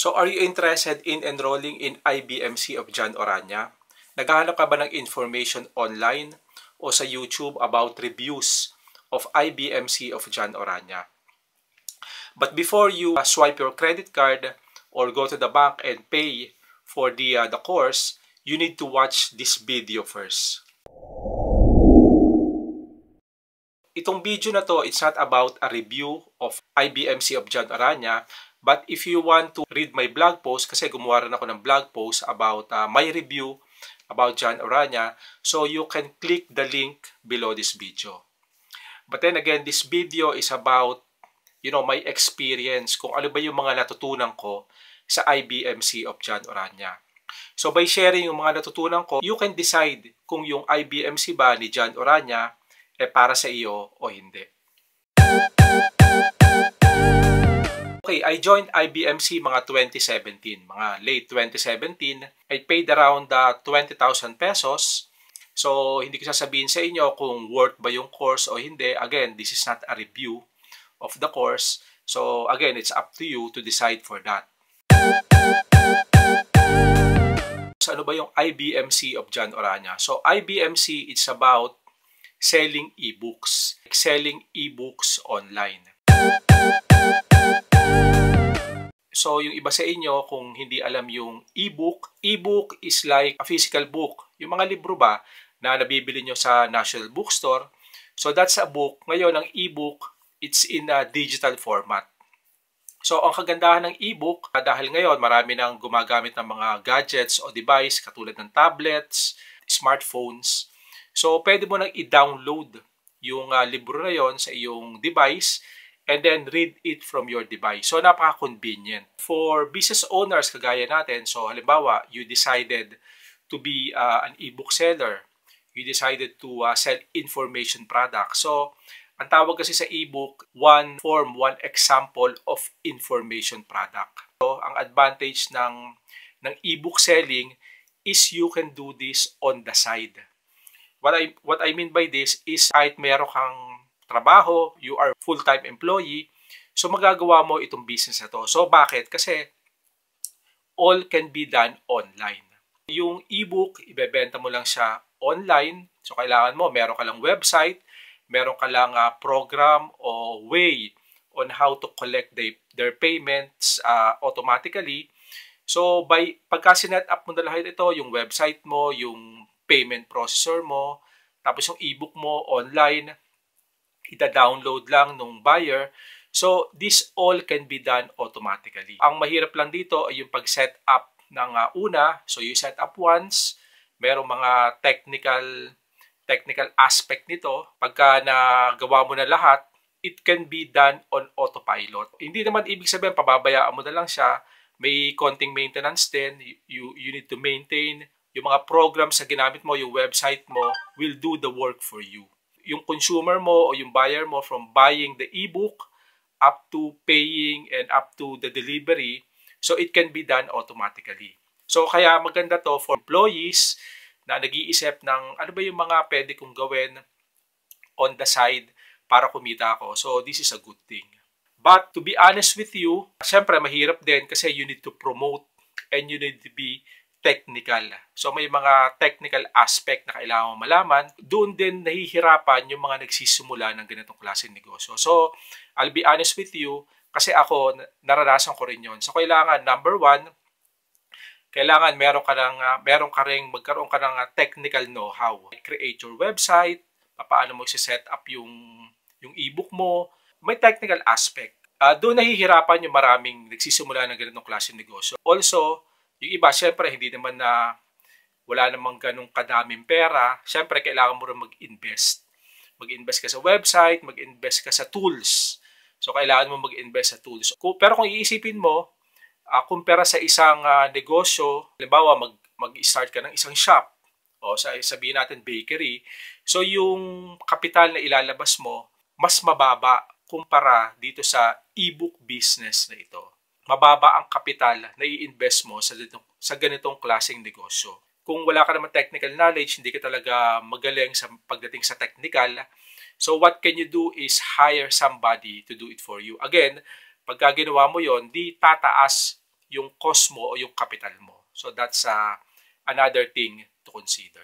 So are you interested in enrolling in I.B.M.C of Jon Orana? Naghahanap ka ba ng information online o sa YouTube about reviews of I.B.M.C of Jon Orana? But before you swipe your credit card or go to the bank and pay for the course, you need to watch this video first. Itong video na to, it's not about a review of I.B.M.C of Jon Orana, but if you want to read my blog post, kasi gumawa rin ako ng blog post about my review about Jon Orana, so you can click the link below this video. But then again, this video is about, my experience, kung ano ba yung mga natutunan ko sa I.B.M.C of Jon Orana. So by sharing yung mga natutunan ko, you can decide kung yung I.B.M.C ba ni Jon Orana para sa iyo o hindi. Okay, I joined I.B.M.C mga 2017, mga late 2017. I paid around 20,000 pesos. So, hindi ko sasabihin sa inyo kung worth ba yung course o hindi. Again, this is not a review of the course. So, again, it's up to you to decide for that. So, ano ba yung I.B.M.C of Jon Orana? So, I.B.M.C, it's about selling ebooks. Selling ebooks online. So, yung iba sa inyo, kung hindi alam yung ebook, ebook is like a physical book. Yung mga libro ba na nabibili nyo sa National Bookstore. So, that's a book. Ngayon, ang ebook, it's in a digital format. So, ang kagandahan ng ebook, dahil ngayon marami nang gumagamit ng mga gadgets o device katulad ng tablets, smartphones. So, pwede mo nang i-download yung libro na yon sa iyong device and then read it from your device. So, napaka-convenient. For business owners kagaya natin, so halimbawa, you decided to be an ebook seller. You decided to sell information products. So, ang tawag kasi sa ebook, one form, one example of information product. So, ang advantage ng ebook selling is you can do this on the side. What I mean by this is kahit meron kang trabaho, you are full-time employee, so magagawa mo itong business na to. So bakit? Kasi all can be done online. Yung ebook, ibebenta mo lang siya online. So kailangan mo, meron ka lang website, meron ka lang program o way on how to collect their payments automatically. So pagka sinet up mo na lahat ito, yung website mo, yung payment processor mo, tapos yung ebook mo online, ida-download lang nung buyer. So, this all can be done automatically. Ang mahirap lang dito ay yung pag-set up ng una. So, you set up once. Merong mga technical aspect nito. Pagka nagawa mo na lahat, it can be done on autopilot. Hindi naman ibig sabihin, pababayaan mo na lang siya. May konting maintenance din. You need to maintain. Yung mga programs na ginamit mo, yung website mo, will do the work for you. Yung consumer mo o yung buyer mo from buying the ebook up to paying and up to the delivery, so it can be done automatically. So kaya maganda to for employees na nag-iisip ng ano ba yung mga pwede kong gawin on the side para kumita ako. So this is a good thing. But to be honest with you, syempre mahirap din kasi you need to promote and you need to be technical. So may mga technical aspect na kailangan mo malaman. Doon din nahihirapan yung mga nagsisimula ng ganitong klaseng negosyo. So I'll be honest with you, kasi ako naranasan ko rin yon. So kailangan number one, kailangan magkaroon ka ng technical know-how. Create your website, paano mo i-set up yung ebook mo. May technical aspect. Doon nahihirapan yung maraming nagsisimula ng ganitong klaseng negosyo. Also, yung iba, syempre, hindi naman wala namang ganong kadaming pera. Syempre, kailangan mo rin mag-invest. Mag-invest ka sa website, mag-invest ka sa tools. So, kailangan mo mag-invest sa tools. Pero kung iisipin mo, kumpara sa isang negosyo, halimbawa, mag-start ka ng isang shop, o sabihin natin bakery, so yung kapital na ilalabas mo, mas mababa kumpara dito sa ebook business na ito. Mababa ang kapital na i-invest mo sa ganitong klaseng negosyo. Kung wala ka naman technical knowledge, hindi ka talaga magaling sa pagdating sa technical, so what can you do is hire somebody to do it for you. Again, pagka ginawa mo yon, di tataas yung cost mo o yung capital mo. So that's another thing to consider.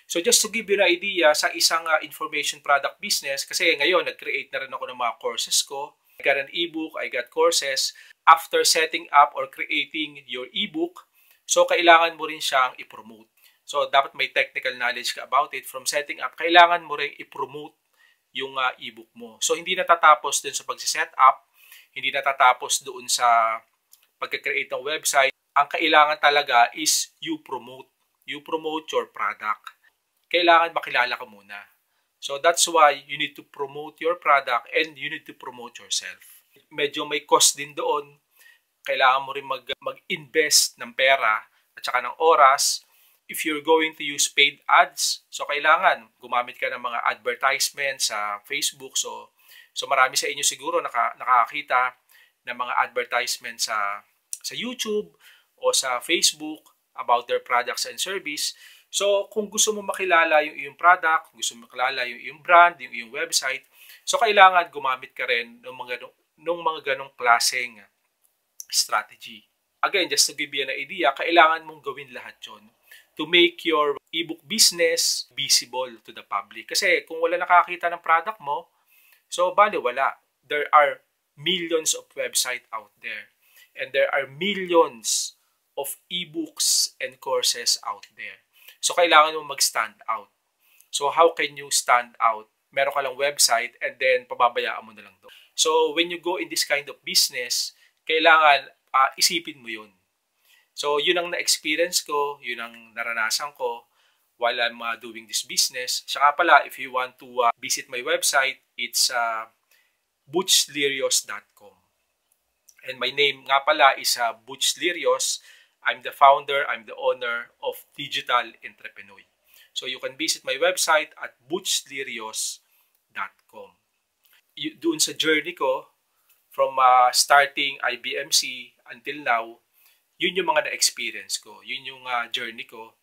So just to give you an idea sa isang information product business, kasi ngayon nag-create na rin ako ng mga courses ko. I got an ebook, I got courses. After setting up or creating your ebook, so kailangan mo rin siyang i-promote. So dapat may technical knowledge ka about it. From setting up, kailangan mo rin i-promote yung ebook mo. So hindi natatapos dun sa pag-set up, hindi natatapos doon sa pag-create ng website. Ang kailangan talaga is you promote. You promote your product. Kailangan makilala ka muna. So that's why you need to promote your product and you need to promote yourself. Medyo may cost din doon. Kailangan mo rin mag-invest ng pera at saka ng oras. If you're going to use paid ads, so kailangan gumamit ka ng mga advertisements sa Facebook. So marami sa inyo siguro nakakita ng mga advertisements sa YouTube o sa Facebook about their products and service. So, kung gusto mo makilala yung iyong product, gusto mo makilala yung iyong brand, yung iyong website, so kailangan gumamit ka rin ng mga ganong klaseng strategy. Again, just to give you an idea, kailangan mong gawin lahat yon to make your ebook business visible to the public. Kasi kung wala nakakita ng product mo, so wala. There are millions of websites out there. And there are millions of ebooks and courses out there. So, kailangan mo mag-stand out. So, how can you stand out? Meron ka lang website and then pababayaan mo na lang doon. So, when you go in this kind of business, kailangan isipin mo yun. So, yun ang na-experience ko, yun ang naranasan ko while I'm doing this business. Saka pala, if you want to visit my website, it's butchlirios.com. And my name nga pala is Butch Lirios. I'm the founder, I'm the owner of Digital Entrepreneur. So you can visit my website at butchlirios.com. Doon sa journey ko, from starting I.B.M.C. until now, yun yung mga na-experience ko. Yun yung journey ko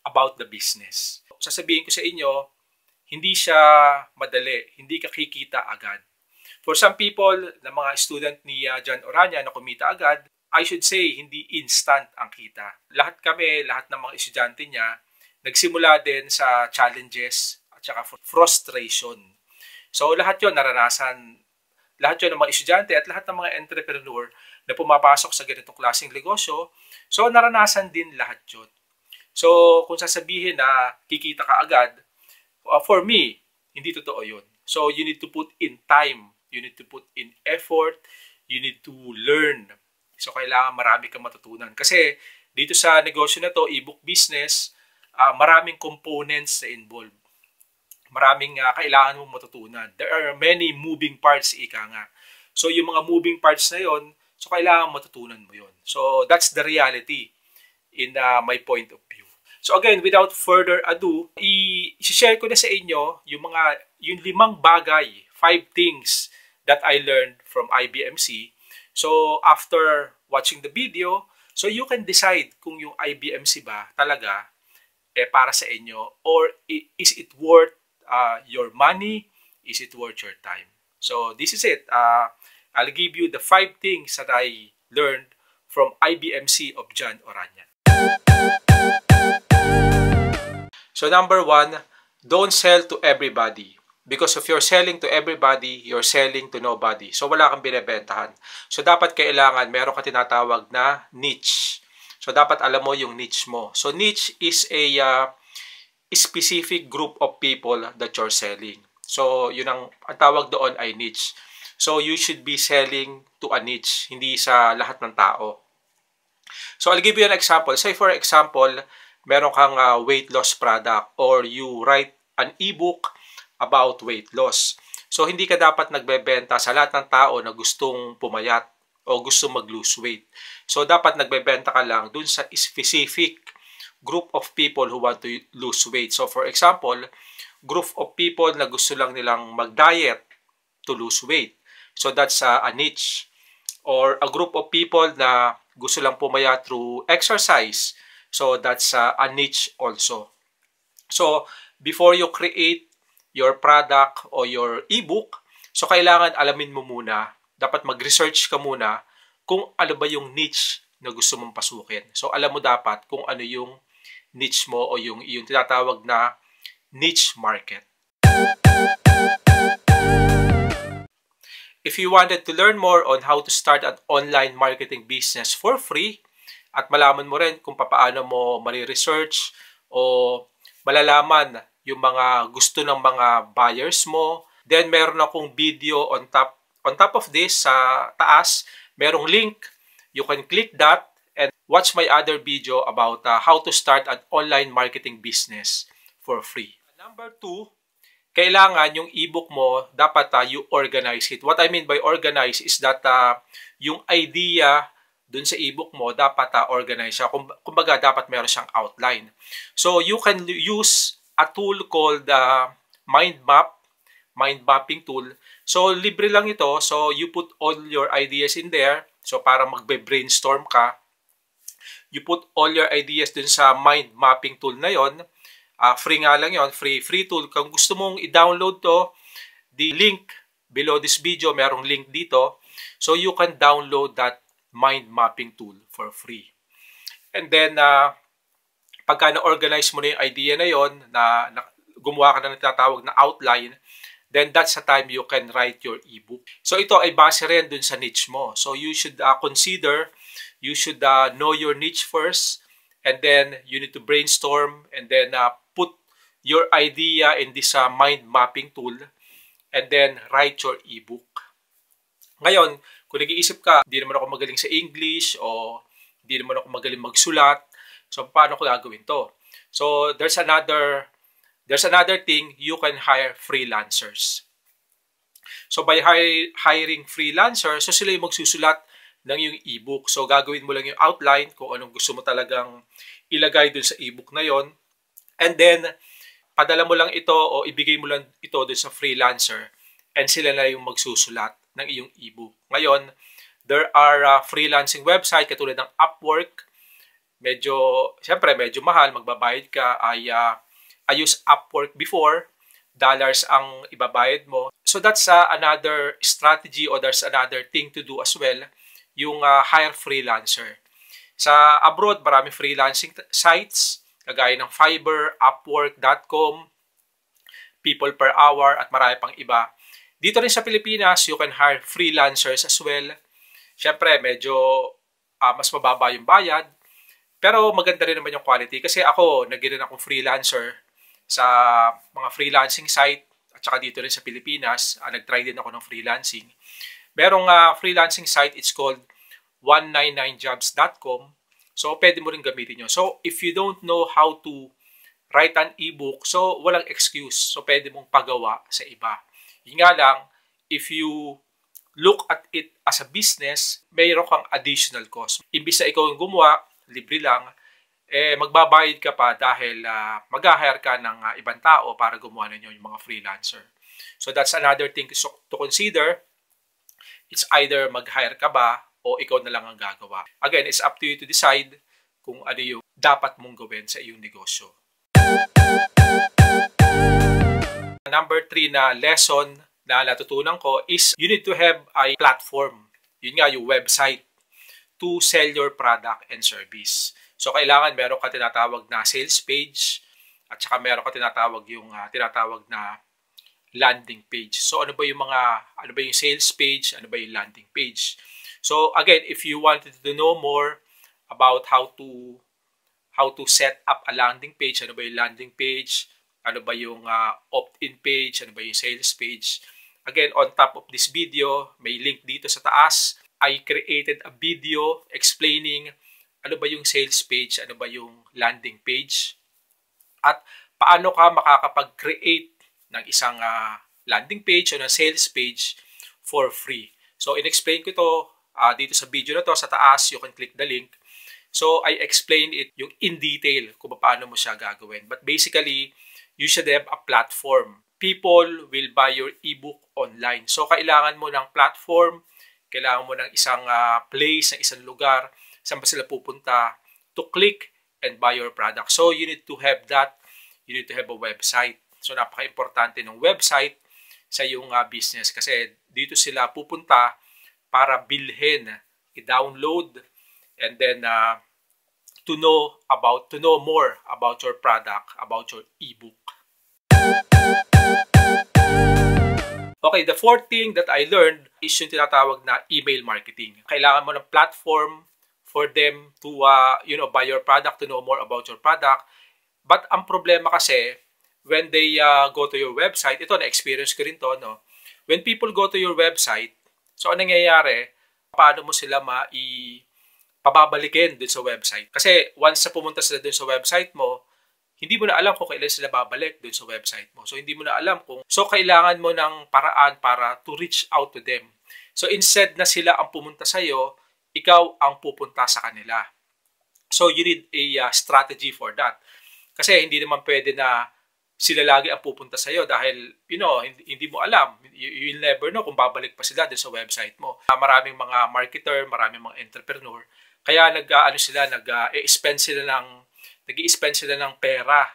about the business. Sasabihin ko sa inyo, hindi siya madali, hindi ka kikita agad. For some people, na mga student ni Jon Orana na kumita agad, I should say, hindi instant ang kita. Lahat ng mga estudyante niya, nagsimula din sa challenges at saka frustration. So lahat yon naranasan, lahat yon ng mga estudyante at lahat ng mga entrepreneur na pumapasok sa ganitong klaseng negosyo, so naranasan din lahat yon. So kung sasabihin na kikita ka agad, for me, hindi totoo yun. So you need to put in time, you need to put in effort, you need to learn. So, kailangan marami kang matutunan. Kasi, dito sa negosyo na to, ebook business, maraming components na involved. Maraming kailangan mong matutunan. There are many moving parts, ika nga. So, yung mga moving parts na yon, so kailangan matutunan mo yon. So, that's the reality in my point of view. So, again, without further ado, i-share ko na sa inyo yung 5 things that I learned from I.B.M.C. So, after watching the video, so you can decide kung yung I.B.M.C. ba talaga para sa inyo or is it worth your money? Is it worth your time? So, this is it. I'll give you the 5 things that I learned from I.B.M.C. of Jon Orana. So, number 1, don't sell to everybody. Because if you're selling to everybody, you're selling to nobody. So, wala kang binibentahan. So, dapat kailangan meron ka tinatawag na niche. So, dapat alam mo yung niche mo. So, niche is a specific group of people that you're selling. So, yun ang tawag doon ay niche. So, you should be selling to a niche, hindi sa lahat ng tao. So, I'll give you an example. Say, for example, meron kang weight loss product or you write an ebook about weight loss. So, hindi ka dapat nagbebenta sa lahat ng tao na gustong pumayat o gustong mag-lose weight. So, dapat nagbebenta ka lang dun sa specific group of people who want to lose weight. So, for example, group of people na gusto lang nilang mag-diet to lose weight. So, that's a niche. Or a group of people na gusto lang pumayat through exercise. So, that's a niche also. So, before you create your product o your ebook, so kailangan alamin mo muna dapat mag-research ka muna kung ano ba yung niche na gusto mong pasukin. So, alam mo dapat kung ano yung niche mo o yung tinatawag na niche market. If you wanted to learn more on how to start an online marketing business for free at malaman mo rin kung paano mo mari-research o malalaman yung mga gusto ng mga buyers mo, then meron akong video on top of this sa taas, merong link. You can click that and watch my other video about how to start an online marketing business for free. Number 2, kailangan yung ebook mo, dapat you organize it. What I mean by organize is that yung idea dun sa ebook mo, dapat organize siya. Kumbaga, dapat meron siyang outline. So, you can use a tool called mind mapping tool. So, libre lang ito. So, you put all your ideas in there. So, para magbe-brainstorm ka, you put all your ideas dun sa mind mapping tool na yon. Free nga lang yon, free tool. Kung gusto mong i-download to, the link below this video, merong link dito. So, you can download that mind mapping tool for free. And then, pagka na-organize mo na yung idea na yon, na gumawa ka na ng tinatawag na outline, then that's the time you can write your ebook. So, ito ay base rin dun sa niche mo. So, you should you should know your niche first, and then you need to brainstorm, and then put your idea in this mind mapping tool, and then write your ebook. Ngayon, kung nag-iisip ka, hindi naman ako magaling sa English o hindi naman ako magaling magsulat, so paano ko gagawin to? So there's another thing, you can hire freelancers. So by hiring freelancers, so sila yung magsusulat ng yung ebook. So gagawin mo lang yung outline kung anong gusto mo talagang ilagay dun sa ebook na yon. And then, padala mo lang ito o ibigay mo lang ito dun sa freelancer and sila na yung magsusulat ng iyong ebook. Ngayon, there are freelancing website katulad ng Upwork. Siyempre, medyo mahal, magbabayad ka. I use Upwork before. Dollars ang ibabayad mo. So that's another strategy or there's another thing to do as well, yung hire freelancer. Sa abroad, marami freelancing sites, kagaya ng Fiverr, Upwork.com, People Per Hour, at marami pang iba. Dito rin sa Pilipinas, you can hire freelancers as well. Siyempre, medyo mas mababa yung bayad. Pero maganda rin naman yung quality. Kasi ako, naging akong freelancer sa mga freelancing site. At saka dito rin sa Pilipinas, nag-try din ako ng freelancing. Merong freelancing site, it's called 199jobs.com. So, pwede mo rin gamitin yun. So, if you don't know how to write an ebook, so walang excuse. So, pwede mong pagawa sa iba. Yun nga lang, if you look at it as a business, mayroon kang additional cost. Imbis na ikaw yung gumawa, libre lang, magbabayad ka pa dahil mag-hire ka ng ibang tao para gumawa ninyo yung mga freelancer. So, that's another thing to consider. It's either mag-hire ka ba o ikaw na lang ang gagawa. Again, it's up to you to decide kung ano yung dapat mong gawin sa iyong negosyo. Number 3 na lesson na natutunan ko is you need to have a platform. Yun nga, yung website to sell your product and service. So, kailangan meron ka tinatawag na sales page at saka meron ka tinatawag na landing page. So, ano ba yung sales page? Ano ba yung landing page? So, again, if you wanted to know more about how to set up a landing page, ano ba yung landing page? Ano ba yung opt-in page? Ano ba yung sales page? Again, on top of this video, may link dito sa taas. I created a video explaining ano ba yung sales page, ano ba yung landing page, at paano ka makakapag-create ng isang landing page o ng sales page for free. So, in-explain ko ito dito sa video na to sa taas. You can click the link. So, I explained it yung in detail kung paano mo siya gagawin. But basically, you should have a platform. People will buy your ebook online. So, kailangan mo ng platform, kailangan mo ng isang place, ng isang lugar, saan ba sila pupunta to click and buy your product. So, you need to have that. You need to have a website. So, napaka-importante ng website sa iyong business kasi dito sila pupunta para bilhin, i-download, and then to know more about your product, about your ebook. Okay, the fourth thing that I learned is yung tinatawag na email marketing. Kailangan mo ng platform for them to buy your product, to know more about your product. But ang problema kasi, when they go to your website, ito na-experience ko rin to, no? When people go to your website, so anong nangyayari, paano mo sila pababalikin dun sa website? Kasi once na pumunta sila dun sa website mo, hindi mo na alam kung kailan sila babalik dun sa website mo. So, hindi mo na alam kung... So, kailangan mo ng paraan para to reach out to them. So, instead na sila ang pumunta sa'yo, ikaw ang pupunta sa kanila. So, you need a strategy for that. Kasi hindi naman pwede na sila lagi ang pupunta sa'yo dahil, hindi mo alam. You'll never know kung babalik pa sila dun sa website mo. Maraming mga marketer, maraming mga entrepreneur. Kaya nag-i-spend sila ng pera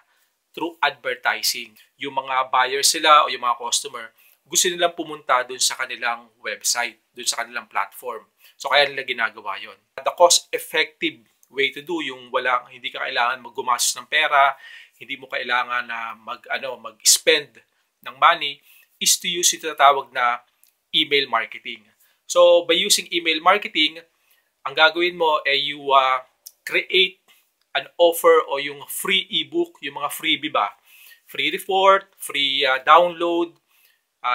through advertising. Yung mga buyer sila o yung mga customer, gusto nilang pumunta dun sa kanilang website, dun sa kanilang platform. So, kaya nila ginagawa yon. The cost-effective way to do, yung hindi ka kailangan maggumastos ng pera, hindi mo kailangan na mag-spend ng money, is to use ito tawag na email marketing. So, by using email marketing, ang gagawin mo ay you create an offer o yung free ebook, yung mga freebie ba? Free report, free download,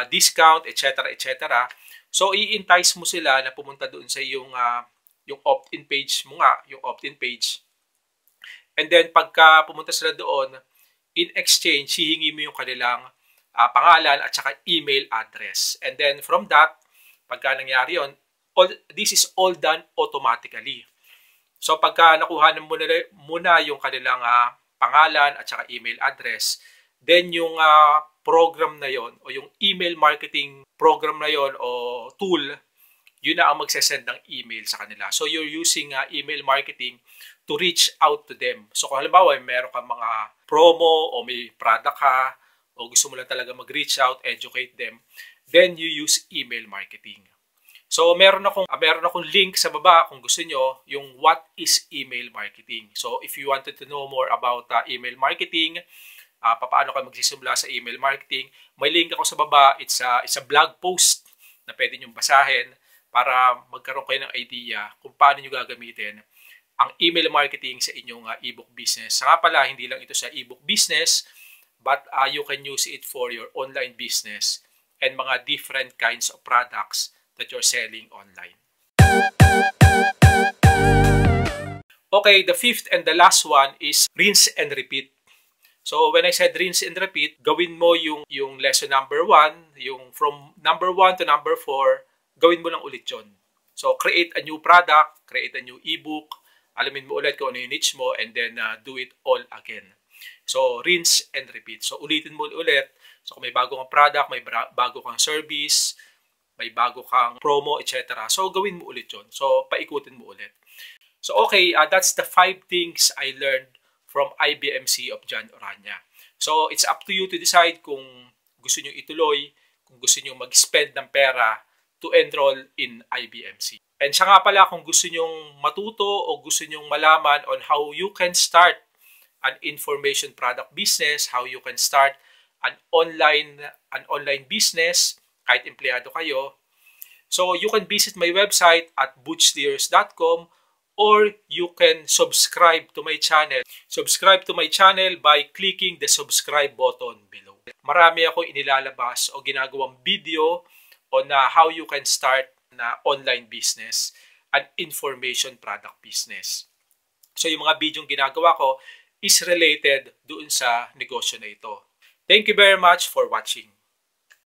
discount, etc. etc. So, i-entice mo sila na pumunta doon sa yung opt-in page mo nga, yung opt-in page. And then, pagka pumunta sila doon, in exchange, hihingi mo yung kanilang pangalan at saka email address. And then, from that, pagka nangyari yun, this is all done automatically. So, pagka nakuha mo muna yung kanilang pangalan at saka email address, then yung program na yon o yung email marketing program na yon o tool, yun na ang magsasend ng email sa kanila. So, you're using email marketing to reach out to them. So, kung halimbawa, meron kang mga promo o may product ka o gusto mo lang talaga mag-reach out, educate them, then you use email marketing. So, meron akong link sa baba kung gusto nyo yung what is email marketing. So, if you wanted to know more about email marketing, paano kayo magsisimula sa email marketing, may link ako sa baba. It's a blog post na pwede nyo basahin para magkaroon kayo ng idea kung paano nyo gagamitin ang email marketing sa inyong ebook business. Saka pala, hindi lang ito sa ebook business, but you can use it for your online business and mga different kinds of products that you're selling online. Okay, the fifth and the last one is rinse and repeat. So, when I said rinse and repeat, gawin mo yung lesson number 1, yung from number 1 to number 4, gawin mo lang ulit yun. So, create a new product, create a new ebook, alamin mo ulit kung ano yung niche mo, and then do it all again. So, rinse and repeat. So, ulitin mo ulit. So, kung may bago kang product, may bago kang service, may bago kang promo, etc. So, gawin mo ulit yun. So, paikutin mo ulit. So, okay, that's the 5 things I learned from IBMC of Jon Orana. So, it's up to you to decide kung gusto nyo ituloy, kung gusto nyo mag-spend ng pera to enroll in IBMC. And siya nga pala, kung gusto nyong matuto o gusto nyong malaman on how you can start an information product business, how you can start an online business, kahit empleyado kayo. So, you can visit my website at bootsteers.com or you can subscribe to my channel. Subscribe to my channel by clicking the subscribe button below. Marami ako inilalabas o ginagawang video on how you can start na online business and information product business. So, yung mga video ginagawa ko is related doon sa negosyo na ito. Thank you very much for watching.